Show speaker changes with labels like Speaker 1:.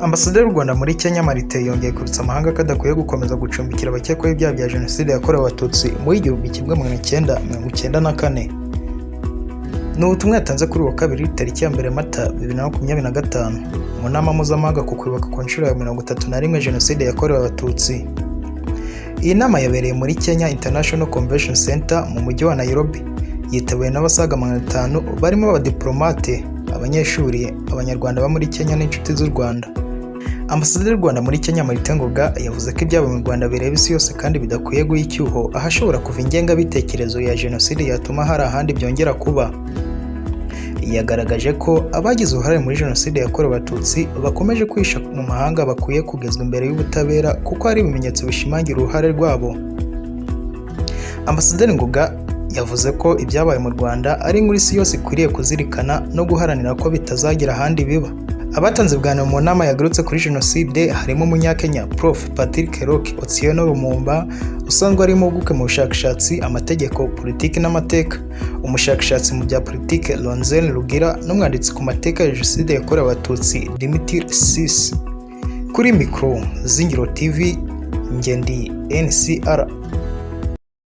Speaker 1: Ambasaderi w'u Rwanda muri Kenya Martin yongeye kwibutsa amahanga ko adakwiye gukomeza gucumbikira abakekwaho ibyaha bya Jenoside yakorewe Abatutsi mu 1994. Ni ubutumwa yatanze kuri uwa kabiri tariki ya 2 Mata 2025 mu nama mpuzamahanga ku kwibuka ku nshuro ya 31 Jenoside yakorewe Abatutsi. Iyi nama yabereye muri Kenya International Convention Center mu mujyi wa Nairobi, yitabiwe n'abasaga 500 barimo abadiplomate, abanyeshuri, abanyarwanda ba muri Kenya n'inshuti z'u Rwanda. Ambasaderi w'u Rwanda muri Kenya Martin Ngoga yavuze ko ibyabo mu Rwanda bireba isi yose kandi bidakwiye guha icyuho ahashobora kuva ingengabitekerezo ya Jenoside yatuma hari ahandi byongera kuba. Yagaragaje ko abagize uruhare muri Jenoside yakorewe Abatutsi bakomeje kwisha mu mahanga bakwiye kugezwa imbere y'ubutabera kuko hari ibimenyetso bishimangira uruhare rwabo. Ambasaderi Ngoga yavuze ko ibyabaye mu Rwanda ari inkuru isi yose ikwiriye kuzirikana no guharanira ko bitazagira ahandi biba. Abatanze ibiganiro mu nama yagarutse kuri Jenoside harimo Umunyakenya Prof Patrick Rock Otieno Lumumba usanzwe ari impuguke mu bushakashatsi, amategeko, politiki n'amateka, umushakashatsi mu bya politiki Lonzen Rugira n'umwanditsi ku mateka ya Jenoside yakorewe Abatutsi Dimitri Sisi. Kuri mikro Zingiro TV, Ngendi NCR.